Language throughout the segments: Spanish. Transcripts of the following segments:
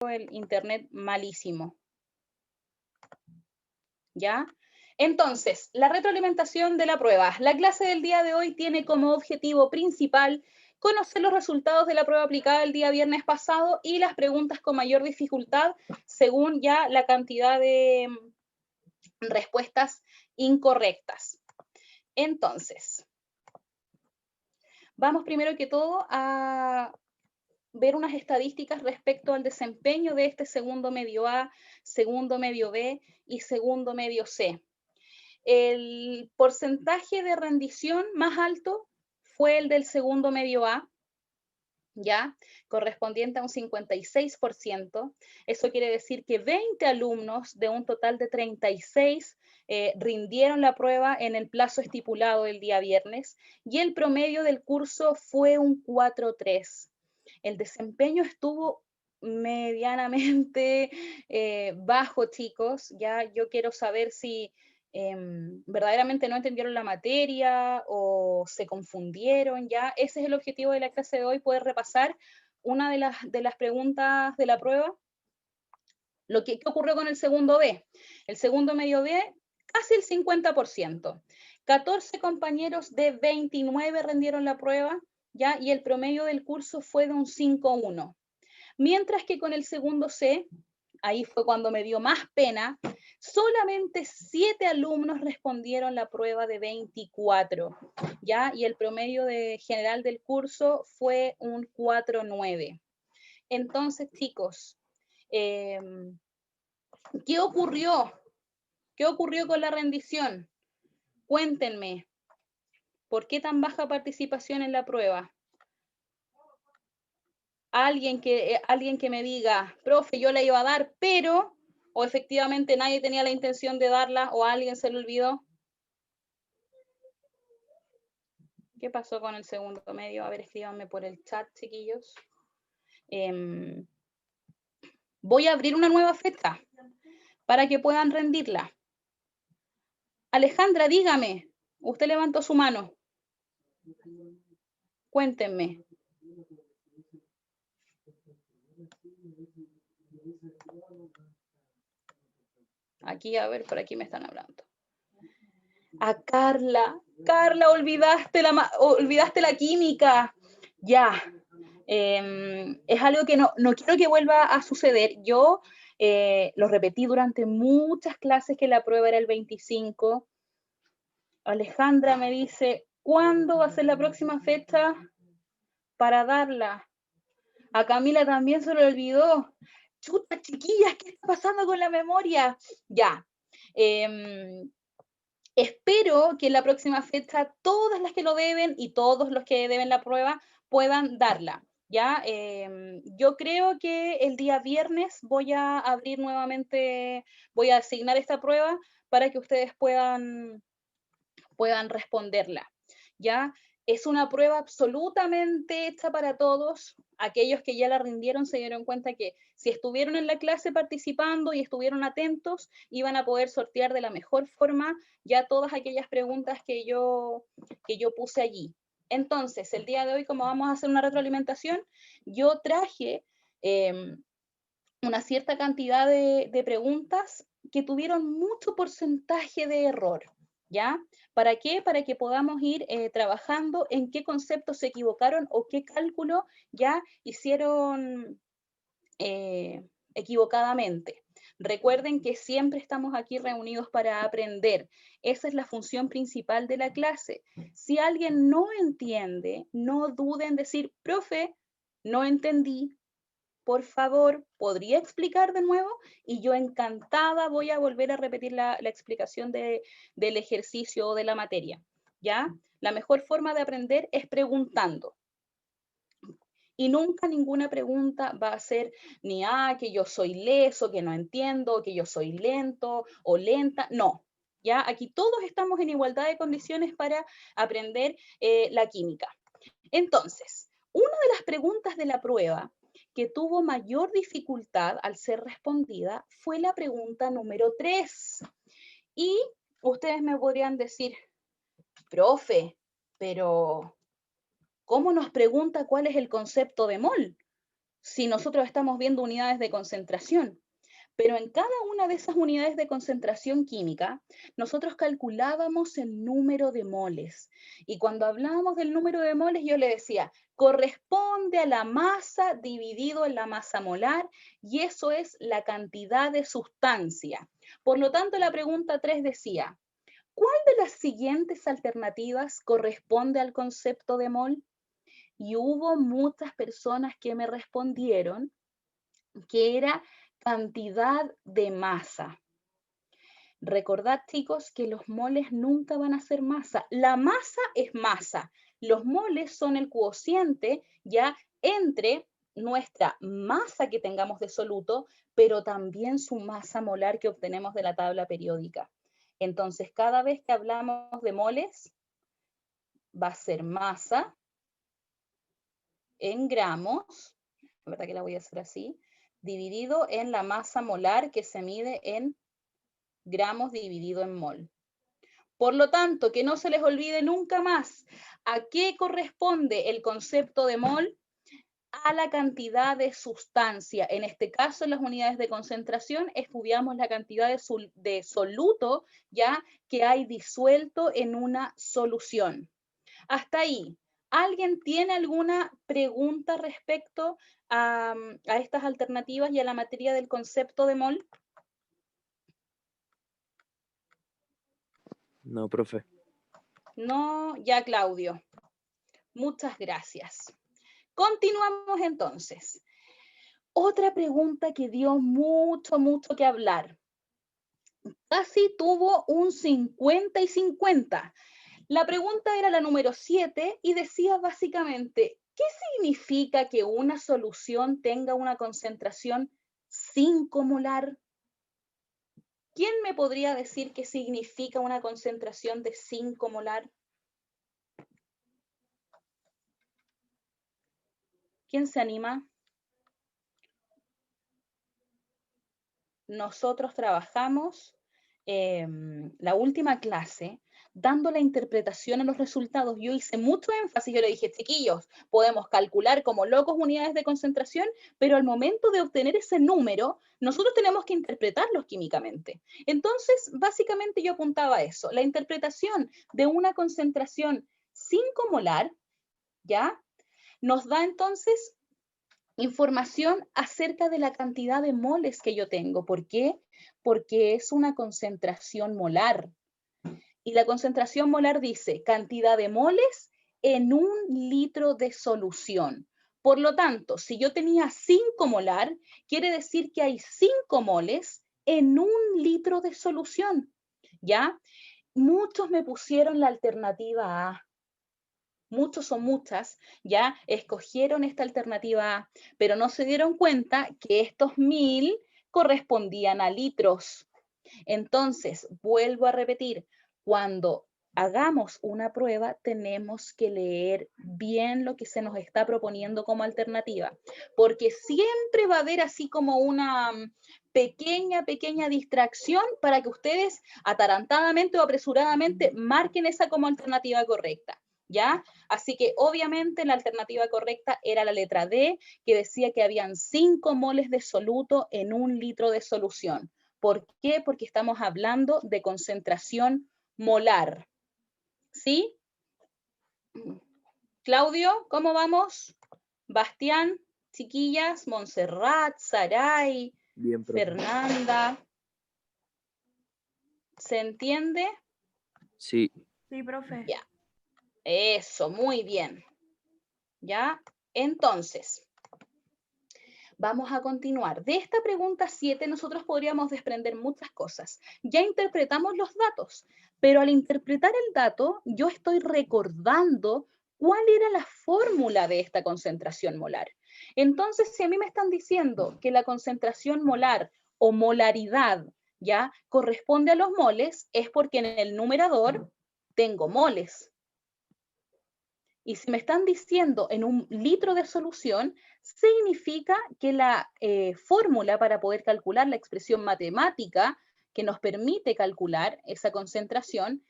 el internet malísimo. ¿Ya? Entonces, la retroalimentación de la prueba. La clase del día de hoy tiene como objetivo principal conocer los resultados de la prueba aplicada el día viernes pasado y las preguntas con mayor dificultad según ya la cantidad de respuestas incorrectas. Entonces, vamos primero que todo a ver unas estadísticas respecto al desempeño de este segundo medio A, segundo medio B y segundo medio C. El porcentaje de rendición más alto fue el del segundo medio A, ¿ya? Correspondiente a un 56%. Eso quiere decir que 20 alumnos de un total de 36 rindieron la prueba en el plazo estipulado el día viernes y el promedio del curso fue un 4.3. El desempeño estuvo medianamente bajo, chicos. Ya yo quiero saber si verdaderamente no entendieron la materia o se confundieron. Ya ese es el objetivo de la clase de hoy, poder repasar una de las preguntas de la prueba. ¿Qué ocurrió con el segundo B? El segundo medio B, casi el 50%. 14 compañeros de 29 rendieron la prueba, ¿ya? Y el promedio del curso fue de un 5.1. Mientras que con el segundo C, ahí fue cuando me dio más pena, solamente 7 alumnos respondieron la prueba de 24, ¿ya? Y el promedio general del curso fue un 4.9. Entonces, chicos, ¿qué ocurrió? ¿Qué ocurrió con la rendición? Cuéntenme, ¿por qué tan baja participación en la prueba? Alguien que me diga, profe, yo la iba a dar, pero, o efectivamente nadie tenía la intención de darla, o a alguien se le olvidó. ¿Qué pasó con el segundo medio? A ver, escríbanme por el chat, chiquillos. Voy a abrir una nueva fecha para que puedan rendirla. Alejandra, dígame, usted levantó su mano. Cuéntenme. Aquí, a ver, por aquí me están hablando. A Carla, olvidaste la química. Ya. Es algo que no quiero que vuelva a suceder. Yo lo repetí durante muchas clases que la prueba era el 25. Alejandra me dice, ¿cuándo va a ser la próxima fecha para darla? A Camila también se le olvidó. Chuta, chiquillas, ¿qué está pasando con la memoria? Ya. Espero que en la próxima fecha todas las que lo deben y todos los que deben la prueba puedan darla. ¿Ya? Yo creo que el día viernes voy a abrir nuevamente, voy a asignar esta prueba para que ustedes puedan responderla. ¿Ya? Es una prueba absolutamente hecha para todos. Aquellos que ya la rindieron se dieron cuenta que si estuvieron en la clase participando y estuvieron atentos, iban a poder sortear de la mejor forma ya todas aquellas preguntas que yo puse allí. Entonces, el día de hoy, como vamos a hacer una retroalimentación, yo traje una cierta cantidad de preguntas que tuvieron mucho porcentaje de error. ¿Ya? ¿Para qué? Para que podamos ir trabajando en qué conceptos se equivocaron o qué cálculo ya hicieron equivocadamente. Recuerden que siempre estamos aquí reunidos para aprender. Esa es la función principal de la clase. Si alguien no entiende, no duden en decir, profe, no entendí, por favor, ¿podría explicar de nuevo? Y yo encantada voy a volver a repetir la explicación del ejercicio o de la materia, ¿ya? La mejor forma de aprender es preguntando. Y nunca ninguna pregunta va a ser ni, que yo soy leso, que no entiendo, que yo soy lento o lenta. No, ¿ya? Aquí todos estamos en igualdad de condiciones para aprender la química. Entonces, una de las preguntas de la prueba que tuvo mayor dificultad al ser respondida fue la pregunta número 3. Y ustedes me podrían decir, profe, pero ¿cómo nos pregunta cuál es el concepto de mol? si nosotros estamos viendo unidades de concentración. Pero en cada una de esas unidades de concentración química, nosotros calculábamos el número de moles. Y cuando hablábamos del número de moles, yo le decía, corresponde a la masa dividido en la masa molar, y eso es la cantidad de sustancia. Por lo tanto, la pregunta 3 decía, ¿cuál de las siguientes alternativas corresponde al concepto de mol? Y hubo muchas personas que me respondieron que era cantidad de masa. Recordad, chicos, que los moles nunca van a ser masa. La masa es masa. Los moles son el cociente ya entre nuestra masa que tengamos de soluto, pero también su masa molar que obtenemos de la tabla periódica. Entonces, cada vez que hablamos de moles, va a ser masa en gramos, la verdad que la voy a hacer así, dividido en la masa molar que se mide en gramos dividido en mol. Por lo tanto, que no se les olvide nunca más a qué corresponde el concepto de mol, a la cantidad de sustancia. En este caso, en las unidades de concentración, estudiamos la cantidad de soluto ya que hay disuelto en una solución. Hasta ahí. ¿Alguien tiene alguna pregunta respecto a estas alternativas y a la materia del concepto de mol? No, profe. No, ya Claudio. Muchas gracias. Continuamos entonces. Otra pregunta que dio mucho que hablar. Casi tuvo un 50 y 50. La pregunta era la número 7 y decía básicamente, ¿qué significa que una solución tenga una concentración 5 molar? ¿Quién me podría decir qué significa una concentración de 5 molar? ¿Quién se anima? Nosotros trabajamos la última clase dando la interpretación a los resultados. Yo hice mucho énfasis, yo le dije, chiquillos, podemos calcular como locos unidades de concentración, pero al momento de obtener ese número, nosotros tenemos que interpretarlos químicamente. Entonces, básicamente yo apuntaba a eso, la interpretación de una concentración 5 molar, ¿ya? Nos da entonces información acerca de la cantidad de moles que yo tengo. ¿Por qué? Porque es una concentración molar. Y la concentración molar dice cantidad de moles en 1 litro de solución. Por lo tanto, si yo tenía 5 molar, quiere decir que hay 5 moles en 1 litro de solución. ¿Ya? Muchos me pusieron la alternativa A. Muchos o muchas ya escogieron esta alternativa A, pero no se dieron cuenta que estos 1000 correspondían a litros. Entonces, vuelvo a repetir, cuando hagamos una prueba, tenemos que leer bien lo que se nos está proponiendo como alternativa, porque siempre va a haber así como una pequeña distracción para que ustedes atarantadamente o apresuradamente marquen esa como alternativa correcta. ¿Ya? Así que obviamente la alternativa correcta era la letra D, que decía que habían 5 moles de soluto en 1 litro de solución. ¿Por qué? Porque estamos hablando de concentración molar. ¿Sí? Claudio, ¿cómo vamos? Bastián, chiquillas, Montserrat, Saray, Bien, profe. Fernanda. ¿Se entiende? Sí. Sí, profe. Ya. Eso, muy bien. ¿Ya? Entonces, vamos a continuar. De esta pregunta 7 nosotros podríamos desprender muchas cosas. Ya interpretamos los datos, pero al interpretar el dato, yo estoy recordando cuál era la fórmula de esta concentración molar. Entonces, si a mí me están diciendo que la concentración molar o molaridad ya corresponde a los moles, es porque en el numerador tengo moles. Y si me están diciendo en 1 litro de solución, significa que la fórmula para poder calcular la expresión matemática que nos permite calcular esa concentración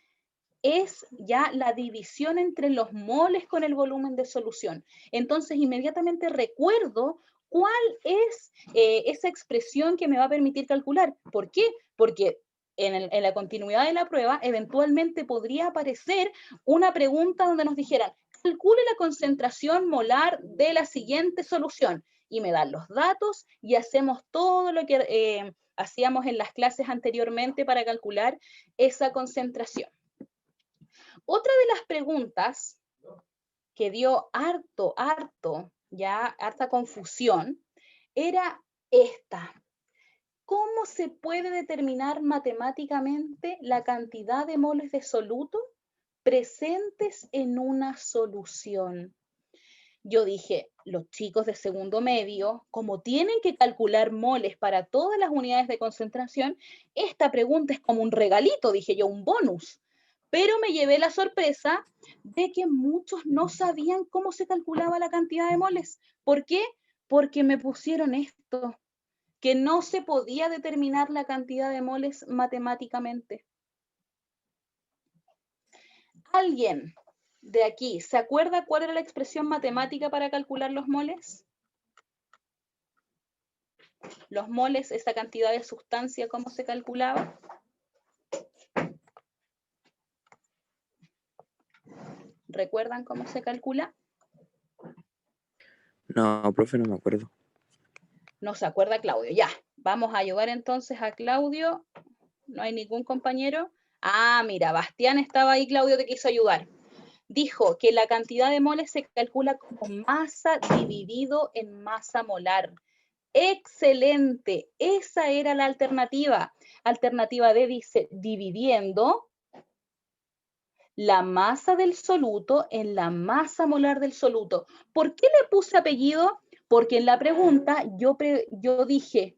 es ya la división entre los moles con el volumen de solución. Entonces, inmediatamente recuerdo ¿cuál es esa expresión que me va a permitir calcular? ¿Por qué? Porque en la continuidad de la prueba, eventualmente podría aparecer una pregunta donde nos dijeran, calcule la concentración molar de la siguiente solución, y me dan los datos y hacemos todo lo que hacíamos en las clases anteriormente para calcular esa concentración. Otra de las preguntas que dio harta confusión, era esta. ¿Cómo se puede determinar matemáticamente la cantidad de moles de soluto presentes en una solución? Yo dije, los chicos de segundo medio, como tienen que calcular moles para todas las unidades de concentración, esta pregunta es como un regalito, dije yo, un bonus. Pero me llevé la sorpresa de que muchos no sabían cómo se calculaba la cantidad de moles. ¿Por qué? Porque me pusieron esto, que no se podía determinar la cantidad de moles matemáticamente. ¿Alguien de aquí se acuerda cuál era la expresión matemática para calcular los moles? Los moles, esa cantidad de sustancia, ¿cómo se calculaba? ¿Recuerdan cómo se calcula? No, profe, no me acuerdo. No se acuerda Claudio. Ya, vamos a ayudar entonces a Claudio. ¿No hay ningún compañero? Ah, mira, Bastián estaba ahí, Claudio te quiso ayudar. Dijo que la cantidad de moles se calcula como masa dividido en masa molar. Excelente, esa era la alternativa. Alternativa D dice dividiendo la masa del soluto en la masa molar del soluto. ¿Por qué le puse apellido? Porque en la pregunta yo dije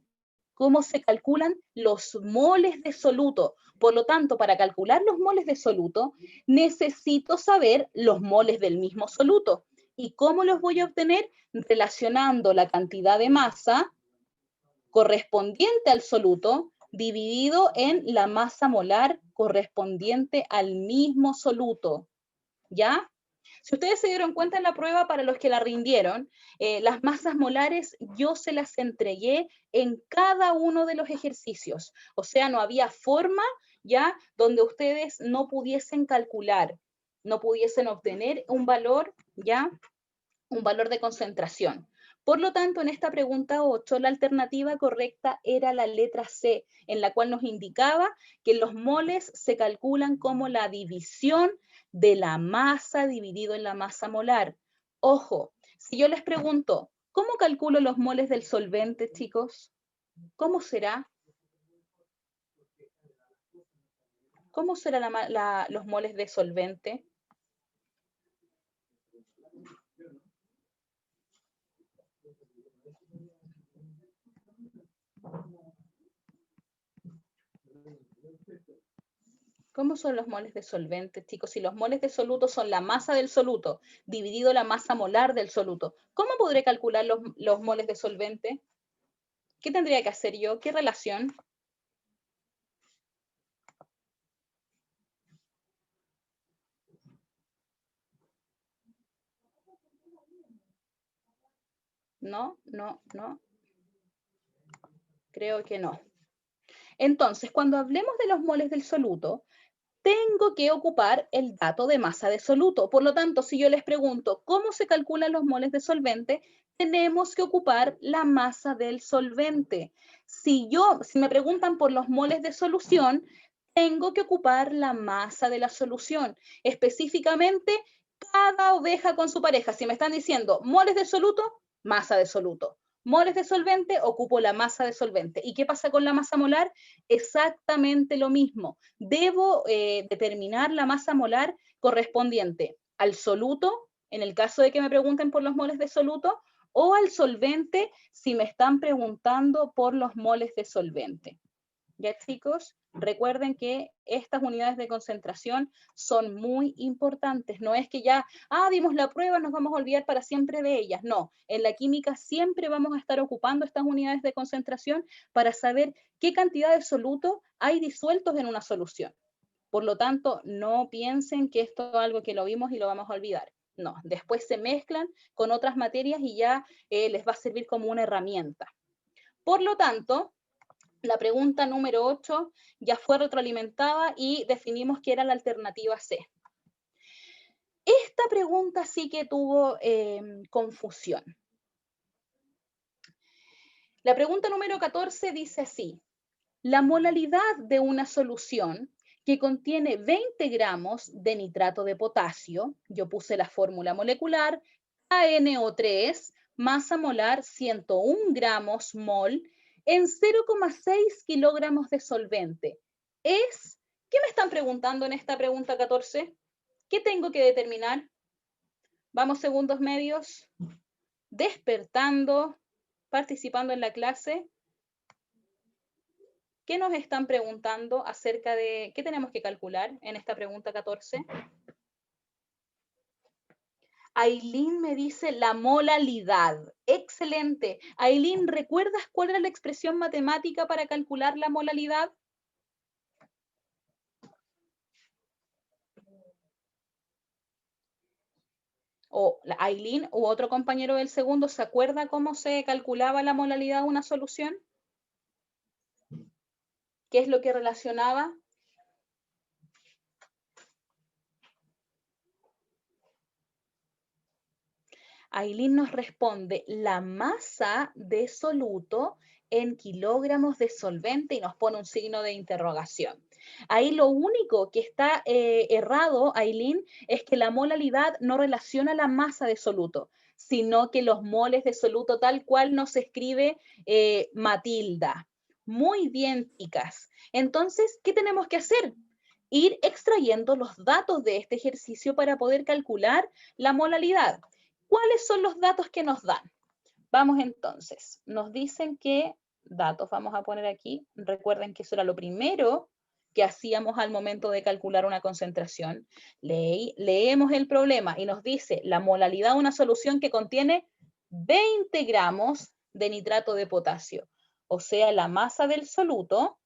cómo se calculan los moles de soluto. Por lo tanto, para calcular los moles de soluto, necesito saber los moles del mismo soluto. ¿Y cómo los voy a obtener? Relacionando la cantidad de masa correspondiente al soluto dividido en la masa molar correspondiente al mismo soluto. ¿Ya? Si ustedes se dieron cuenta en la prueba, para los que la rindieron, las masas molares yo se las entregué en cada uno de los ejercicios. O sea, no había forma, ¿ya?, donde ustedes no pudiesen calcular, no pudiesen obtener un valor, ¿ya?, un valor de concentración. Por lo tanto, en esta pregunta 8, la alternativa correcta era la letra C, en la cual nos indicaba que los moles se calculan como la división de la masa dividido en la masa molar. Ojo, si yo les pregunto, ¿cómo calculo los moles del solvente, chicos? ¿Cómo será? ¿Cómo serán los moles de solvente? ¿Cómo son los moles de solvente, chicos? Si los moles de soluto son la masa del soluto dividido la masa molar del soluto, ¿cómo podré calcular los moles de solvente? ¿Qué tendría que hacer yo? ¿Qué relación? No. Creo que no. Entonces, cuando hablemos de los moles del soluto, tengo que ocupar el dato de masa de soluto. Por lo tanto, si yo les pregunto cómo se calculan los moles de solvente, tenemos que ocupar la masa del solvente. Si me preguntan por los moles de solución, tengo que ocupar la masa de la solución. Específicamente, cada oveja con su pareja. Si me están diciendo moles de soluto, masa de soluto. Moles de solvente, ocupo la masa de solvente. ¿Y qué pasa con la masa molar? Exactamente lo mismo. Debo determinar la masa molar correspondiente al soluto, en el caso de que me pregunten por los moles de soluto, o al solvente si me están preguntando por los moles de solvente. ¿Ya, chicos? Recuerden que estas unidades de concentración son muy importantes. No es que ya, dimos la prueba, nos vamos a olvidar para siempre de ellas. No, en la química siempre vamos a estar ocupando estas unidades de concentración para saber qué cantidad de soluto hay disueltos en una solución. Por lo tanto, no piensen que esto es algo que lo vimos y lo vamos a olvidar. No, después se mezclan con otras materias y ya les va a servir como una herramienta. Por lo tanto, la pregunta número 8 ya fue retroalimentada y definimos que era la alternativa C. Esta pregunta sí que tuvo confusión. La pregunta número 14 dice así: la molalidad de una solución que contiene 20 gramos de nitrato de potasio, yo puse la fórmula molecular, KNO3, masa molar 101 gramos mol, en 0,6 kilogramos de solvente. ¿Qué me están preguntando en esta pregunta 14? ¿Qué tengo que determinar? Vamos, segundos medios, despertando, participando en la clase. ¿Qué nos están preguntando acerca de qué tenemos que calcular en esta pregunta 14? Aileen me dice la molalidad. Excelente. Aileen, ¿recuerdas cuál era la expresión matemática para calcular la molalidad? O Aileen u otro compañero del segundo, ¿se acuerda cómo se calculaba la molalidad de una solución? ¿Qué es lo que relacionaba? Aileen nos responde la masa de soluto en kilogramos de solvente y nos pone un signo de interrogación. Ahí lo único que está errado, Aileen, es que la molalidad no relaciona la masa de soluto, sino que los moles de soluto tal cual nos escribe Matilda. Muy bien, chicas. Entonces, ¿qué tenemos que hacer? Ir extrayendo los datos de este ejercicio para poder calcular la molalidad. ¿Cuáles son los datos que nos dan? Vamos entonces, nos dicen que, datos vamos a poner aquí, recuerden que eso era lo primero que hacíamos al momento de calcular una concentración. Leemos el problema y nos dice la molalidad de una solución que contiene 20 gramos de nitrato de potasio. O sea, la masa del soluto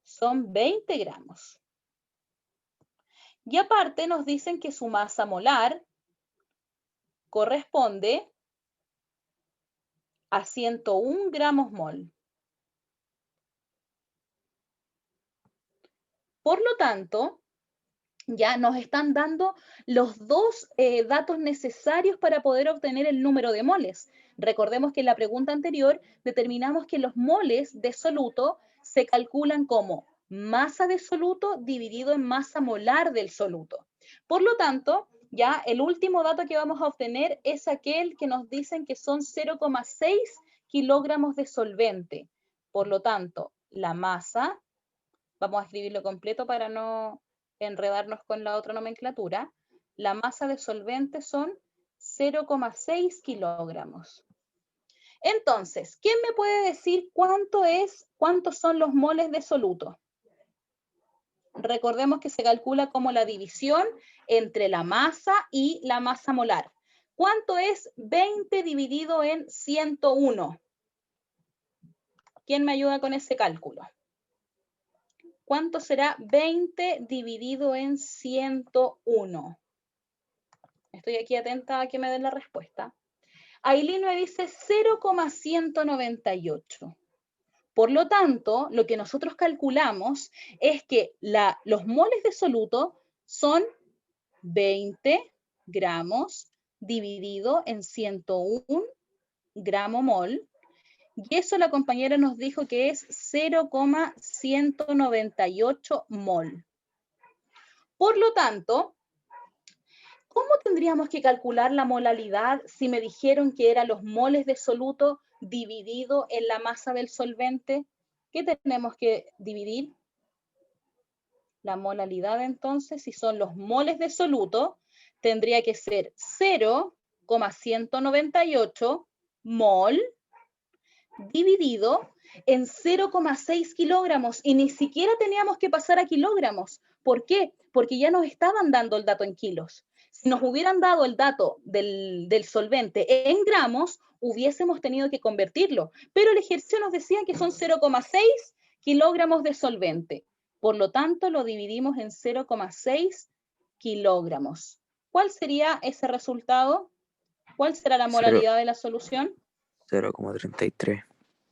son 20 gramos. Y aparte nos dicen que su masa molar corresponde a 101 gramos mol. Por lo tanto, ya nos están dando los dos datos necesarios para poder obtener el número de moles. Recordemos que en la pregunta anterior determinamos que los moles de soluto se calculan como masa de soluto dividido en masa molar del soluto. Por lo tanto, ya el último dato que vamos a obtener es aquel que nos dicen que son 0,6 kilogramos de solvente. Por lo tanto, la masa, vamos a escribirlo completo para no enredarnos con la otra nomenclatura, la masa de solvente son 0,6 kilogramos. Entonces, ¿quién me puede decir cuántos son los moles de soluto? Recordemos que se calcula como la división entre la masa y la masa molar. ¿Cuánto es 20 dividido en 101? ¿Quién me ayuda con ese cálculo? ¿Cuánto será 20 dividido en 101? Estoy aquí atenta a que me den la respuesta. Aileen me dice 0,198. Por lo tanto, lo que nosotros calculamos es que los moles de soluto son 20 gramos dividido en 101 gramo mol. Y eso la compañera nos dijo que es 0,198 mol. Por lo tanto, ¿cómo tendríamos que calcular la molalidad si me dijeron que eran los moles de soluto dividido en la masa del solvente? ¿Qué tenemos que dividir? La molalidad, entonces, si son los moles de soluto, tendría que ser 0,198 mol dividido en 0,6 kilogramos y ni siquiera teníamos que pasar a kilogramos. ¿Por qué? Porque ya nos estaban dando el dato en kilos. Si nos hubieran dado el dato del solvente en gramos, hubiésemos tenido que convertirlo, pero el ejercicio nos decía que son 0,6 kilogramos de solvente. Por lo tanto, lo dividimos en 0,6 kilogramos. ¿Cuál sería ese resultado? ¿Cuál será la molaridad de la solución? 0,33.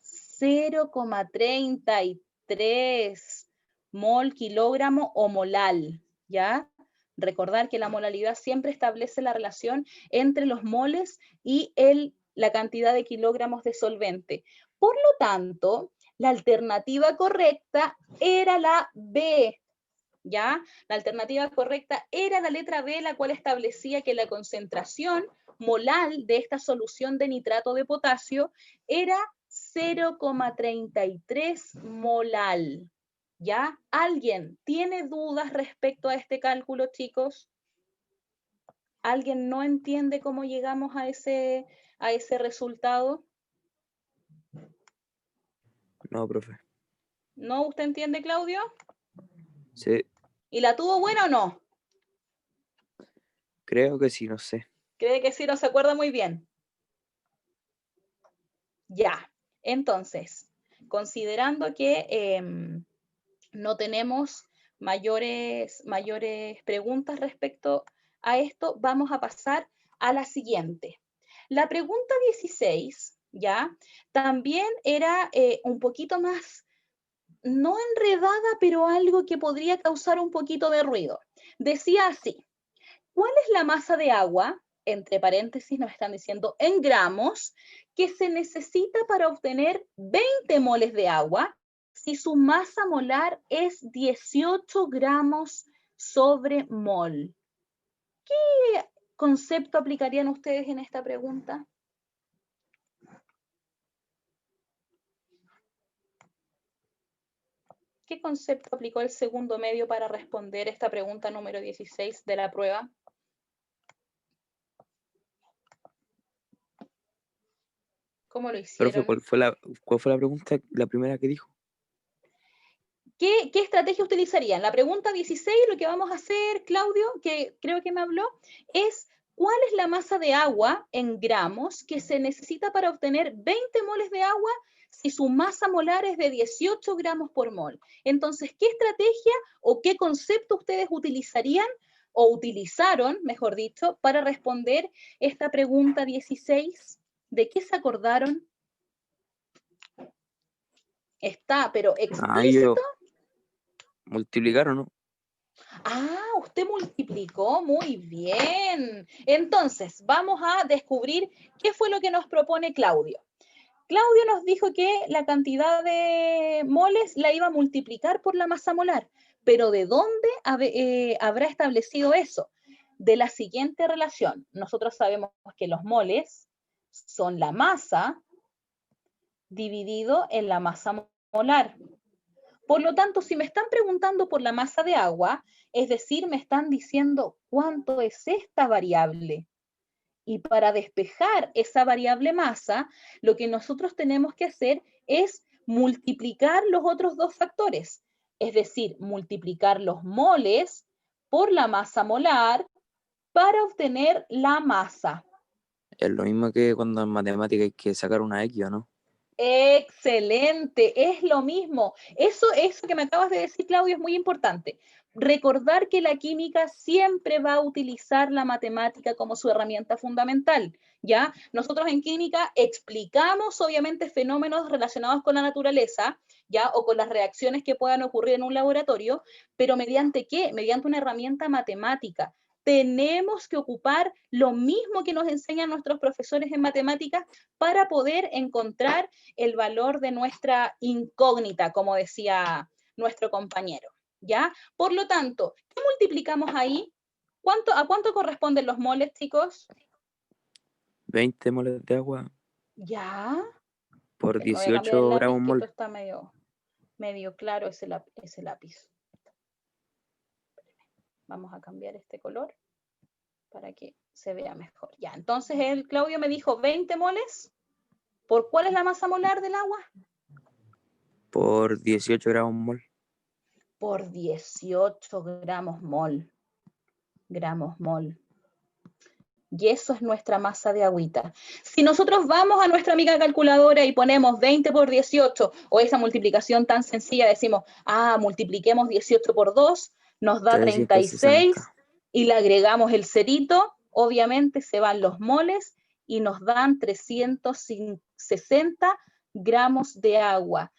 0,33 mol, kilogramo o molal, ¿ya? Recordar que la molaridad siempre establece la relación entre los moles y la cantidad de kilogramos de solvente. Por lo tanto, la alternativa correcta era la B, ¿ya? La alternativa correcta era la letra B, la cual establecía que la concentración molal de esta solución de nitrato de potasio era 0,33 molal, ¿ya? ¿Alguien tiene dudas respecto a este cálculo, chicos? ¿Alguien no entiende cómo llegamos a ese resultado? No, profe. ¿No? ¿Usted entiende, Claudio? Sí. ¿Y la tuvo buena o no? Creo que sí, no sé. ¿Cree que sí? ¿No se acuerda muy bien? Ya. Entonces, considerando que no tenemos mayores preguntas respecto a esto, vamos a pasar a la siguiente. La pregunta 16, ¿ya? También era un poquito más, no enredada, pero algo que podría causar un poquito de ruido. Decía así: ¿cuál es la masa de agua, entre paréntesis nos están diciendo en gramos, que se necesita para obtener 20 moles de agua si su masa molar es 18 gramos sobre mol? ¿Qué concepto aplicarían ustedes en esta pregunta? ¿Qué concepto aplicó el segundo medio para responder esta pregunta número 16 de la prueba? ¿Cómo lo hicieron? Profe, ¿cuál fue la pregunta, la primera que dijo? ¿Qué estrategia utilizarían? La pregunta 16, lo que vamos a hacer, Claudio, que creo que me habló, es ¿cuál es la masa de agua en gramos que se necesita para obtener 20 moles de agua si su masa molar es de 18 gramos por mol? Entonces, ¿qué estrategia o qué concepto ustedes utilizarían o utilizaron, mejor dicho, para responder esta pregunta 16? ¿De qué se acordaron? Está, pero explícito. Multiplicar o no. Ah, usted multiplicó, muy bien. Entonces, vamos a descubrir qué fue lo que nos propone Claudio. Claudio nos dijo que la cantidad de moles la iba a multiplicar por la masa molar, pero ¿de dónde habrá establecido eso? De la siguiente relación. Nosotros sabemos que los moles son la masa dividido en la masa molar. Por lo tanto, si me están preguntando por la masa de agua, es decir, me están diciendo cuánto es esta variable. Y para despejar esa variable masa, lo que nosotros tenemos que hacer es multiplicar los otros dos factores. Es decir, multiplicar los moles por la masa molar para obtener la masa. Es lo mismo que cuando en matemática hay que sacar una X, ¿o no? Excelente, es lo mismo. Eso que me acabas de decir, Claudio, es muy importante. Recordar que la química siempre va a utilizar la matemática como su herramienta fundamental, ¿ya? Nosotros en química explicamos, obviamente, fenómenos relacionados con la naturaleza, ¿ya? O con las reacciones que puedan ocurrir en un laboratorio, pero ¿mediante qué? Mediante una herramienta matemática. Tenemos que ocupar lo mismo que nos enseñan nuestros profesores en matemáticas para poder encontrar el valor de nuestra incógnita, como decía nuestro compañero, ¿ya? Por lo tanto, ¿qué multiplicamos ahí? ¿A cuánto corresponden los moles, chicos? 20 moles de agua ¿Ya? por Me voy a cambiar el 18 lápiz, gramos que esto mol. está medio claro ese lápiz. Vamos a cambiar este color para que se vea mejor. Ya, entonces Claudio me dijo 20 moles. ¿Por cuál es la masa molar del agua? Por 18 gramos mol. Por 18 gramos mol. Y eso es nuestra masa de agüita. Si nosotros vamos a nuestra amiga calculadora y ponemos 20 por 18, o esa multiplicación tan sencilla, decimos, multipliquemos 18 por 2, nos da 36, 360. y le agregamos el cerito, obviamente se van los moles y nos dan 360 gramos de agua.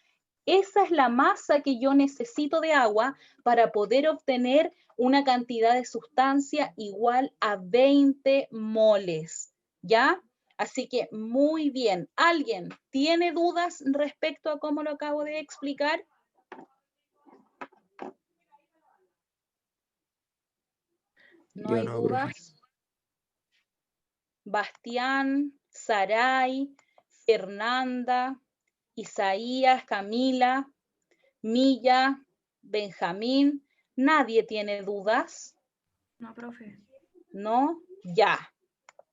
Esa es la masa que yo necesito de agua para poder obtener una cantidad de sustancia igual a 20 moles, ¿ya? Así que muy bien. ¿Alguien tiene dudas respecto a cómo lo acabo de explicar? ¿No hay Yo no, profe. dudas? Bastián, Saray, Fernanda, Isaías, Camila, Milla, Benjamín, ¿nadie tiene dudas? No, profe. ¿No? Ya,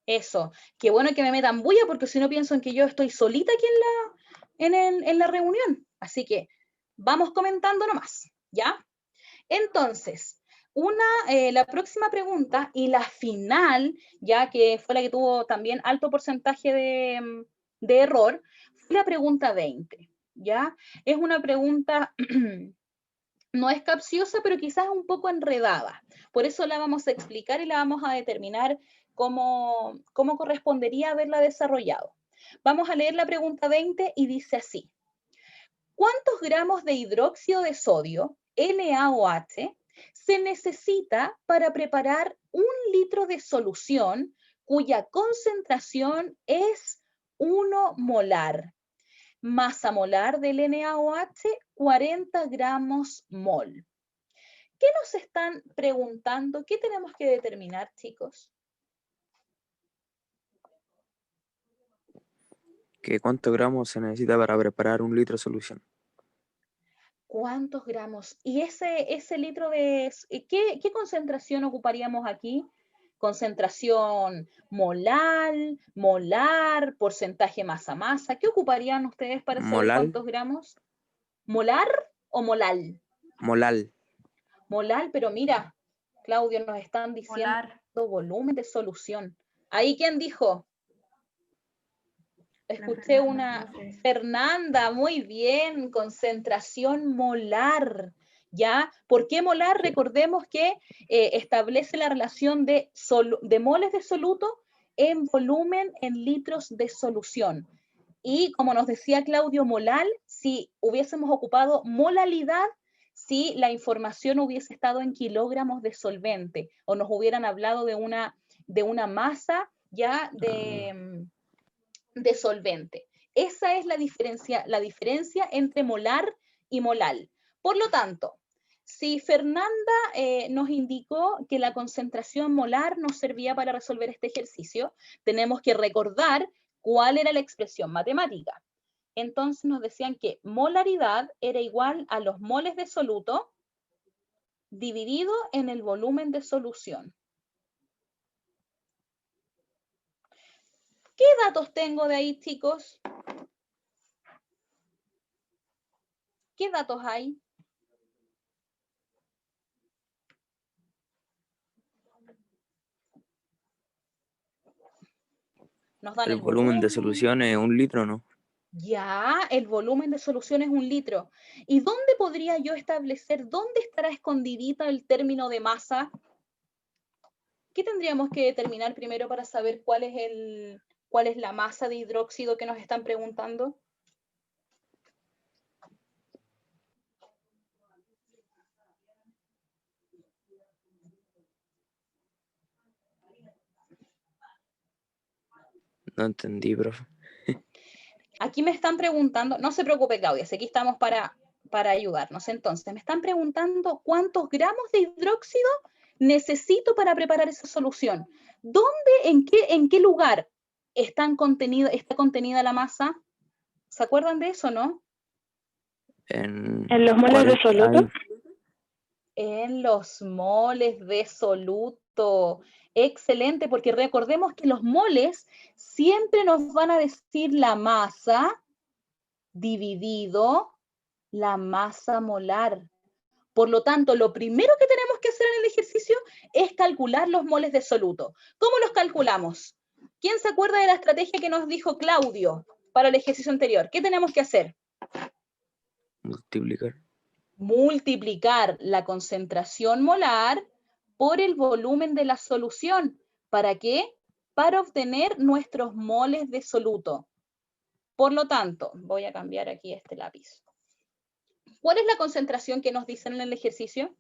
eso. Qué bueno que me metan bulla porque si no pienso en que yo estoy solita aquí en la reunión. Así que vamos comentando nomás, ¿ya? Entonces, la próxima pregunta y la final, ya que fue la que tuvo también alto porcentaje de error, fue la pregunta 20, ¿ya? Es una pregunta, no es capciosa, pero quizás un poco enredada. Por eso la vamos a explicar y la vamos a determinar cómo correspondería haberla desarrollado. Vamos a leer la pregunta 20 y dice así. ¿Cuántos gramos de hidróxido de sodio, NaOH, se necesita para preparar 1 litro de solución cuya concentración es 1 molar? Masa molar del NaOH, 40 gramos mol. ¿Qué nos están preguntando? ¿Qué tenemos que determinar, chicos? ¿Cuántos gramos se necesita para preparar 1 litro de solución? ¿Cuántos gramos? ¿Y ese litro de... ¿Qué concentración ocuparíamos aquí? ¿Concentración molar, porcentaje masa-masa? ¿Qué ocuparían ustedes para saber ¿Molal? cuántos gramos? ¿Molar o molal? Molal. Molal, pero mira, Claudio, nos están diciendo Molar. volumen de solución. ¿Ahí quién dijo? Escuché Fernanda, una profe. Fernanda, muy bien, concentración molar, ¿ya? ¿Por qué molar? Recordemos que establece la relación de moles de soluto en volumen en litros de solución. Y como nos decía Claudio, molar, si hubiésemos ocupado molalidad, si la información hubiese estado en kilogramos de solvente o nos hubieran hablado de una masa ya de solvente. Esa es la diferencia entre molar y molal. Por lo tanto, si Fernanda nos indicó que la concentración molar nos servía para resolver este ejercicio, tenemos que recordar cuál era la expresión matemática. Entonces nos decían que molaridad era igual a los moles de soluto dividido en el volumen de solución. ¿Qué datos tengo de ahí, chicos? ¿Qué datos hay? Nos dan El volumen de solución es 1 litro, ¿no? Ya, el volumen de solución es 1 litro. ¿Y dónde podría yo establecer, dónde estará escondidita el término de masa? ¿Qué tendríamos que determinar primero para saber cuál es la masa de hidróxido que nos están preguntando? No entendí, profe. Aquí me están preguntando, no se preocupe, Claudia, aquí estamos para ayudarnos. Entonces, me están preguntando cuántos gramos de hidróxido necesito para preparar esa solución. ¿Dónde, en qué lugar está contenida la masa? ¿Se acuerdan de eso, no? En los moles de soluto. En los moles de soluto. Excelente, porque recordemos que los moles siempre nos van a decir la masa dividido la masa molar. Por lo tanto, lo primero que tenemos que hacer en el ejercicio es calcular los moles de soluto. ¿Cómo los calculamos? ¿Quién se acuerda de la estrategia que nos dijo Claudio para el ejercicio anterior? ¿Qué tenemos que hacer? multiplicar. Multiplicar la concentración molar por el volumen de la solución. ¿Para qué? Para obtener nuestros moles de soluto. Por lo tanto, voy a cambiar aquí este lápiz. ¿Cuál es la concentración que nos dicen en el ejercicio?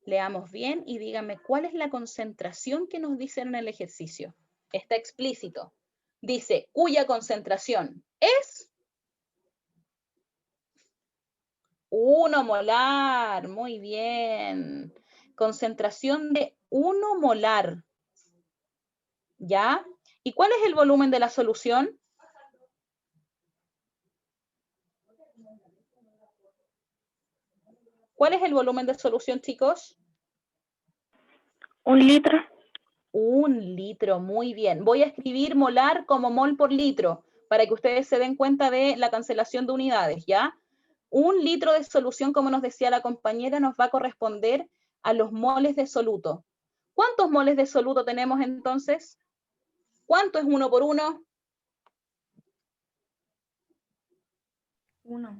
Leamos bien y díganme cuál es la concentración que nos dicen en el ejercicio. Está explícito. Dice, cuya concentración es 1 molar. Muy bien. Concentración de 1 molar. ¿Ya? ¿Y cuál es el volumen de la solución? ¿Cuál es el volumen de solución, chicos? 1 litro. 1 litro, muy bien. Voy a escribir molar como mol por litro, para que ustedes se den cuenta de la cancelación de unidades, ¿ya? 1 litro de solución, como nos decía la compañera, nos va a corresponder a los moles de soluto. ¿Cuántos moles de soluto tenemos entonces? ¿Cuánto es 1 por 1? 1.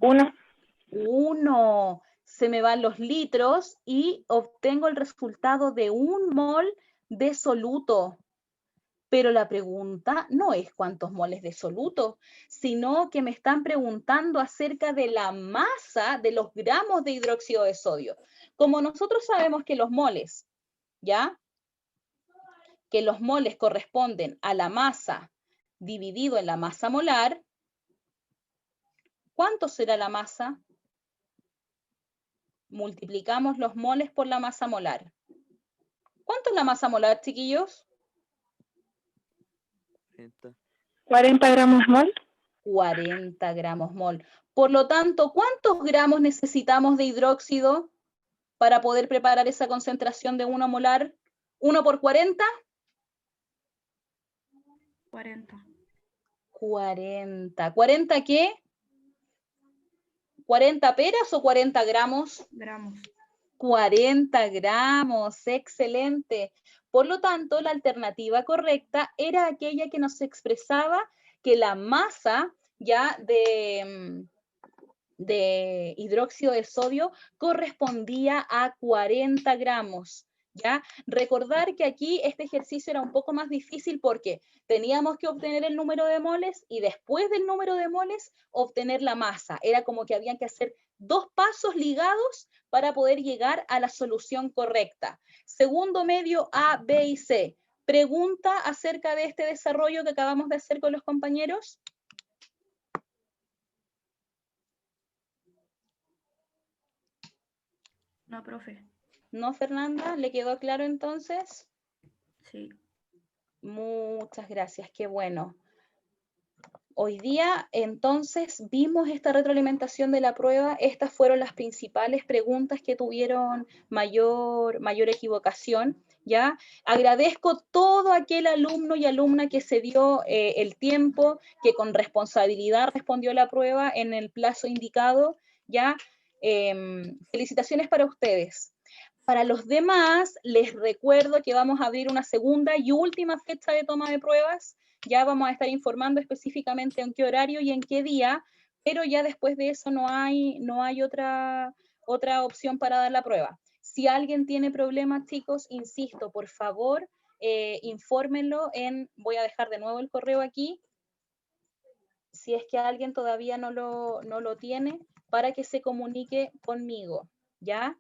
1. Se me van los litros y obtengo el resultado de 1 mol de soluto. Pero la pregunta no es cuántos moles de soluto, sino que me están preguntando acerca de la masa de los gramos de hidróxido de sodio. Como nosotros sabemos que los moles, ¿ya? Que los moles corresponden a la masa dividido en la masa molar, ¿cuánto será la masa? Multiplicamos los moles por la masa molar. ¿Cuánto es la masa molar, chiquillos? 40 gramos mol. 40 gramos mol. Por lo tanto, ¿cuántos gramos necesitamos de hidróxido para poder preparar esa concentración de 1 molar? ¿1 por 40? 40. 40. ¿40 qué? ¿40 peras o 40 gramos? Gramos. 40 gramos, excelente. Por lo tanto, la alternativa correcta era aquella que nos expresaba que la masa ya de hidróxido de sodio correspondía a 40 gramos. ¿Ya? Recordar que aquí este ejercicio era un poco más difícil porque teníamos que obtener el número de moles y después del número de moles obtener la masa. Era como que habían que hacer 2 pasos ligados para poder llegar a la solución correcta. Segundo medio A, B y C. ¿Pregunta acerca de este desarrollo que acabamos de hacer con los compañeros? No, profe. ¿No, Fernanda? ¿Le quedó claro entonces? Sí. Muchas gracias, qué bueno. Hoy día, entonces, vimos esta retroalimentación de la prueba. Estas fueron las principales preguntas que tuvieron mayor equivocación, ¿ya? Agradezco todo aquel alumno y alumna que se dio el tiempo, que con responsabilidad respondió la prueba en el plazo indicado, ¿ya? Felicitaciones para ustedes. Para los demás, les recuerdo que vamos a abrir una segunda y última fecha de toma de pruebas. Ya vamos a estar informando específicamente en qué horario y en qué día, pero ya después de eso no hay otra opción para dar la prueba. Si alguien tiene problemas, chicos, insisto, por favor, infórmenlo voy a dejar de nuevo el correo aquí, si es que alguien todavía no lo tiene, para que se comunique conmigo, ¿ya?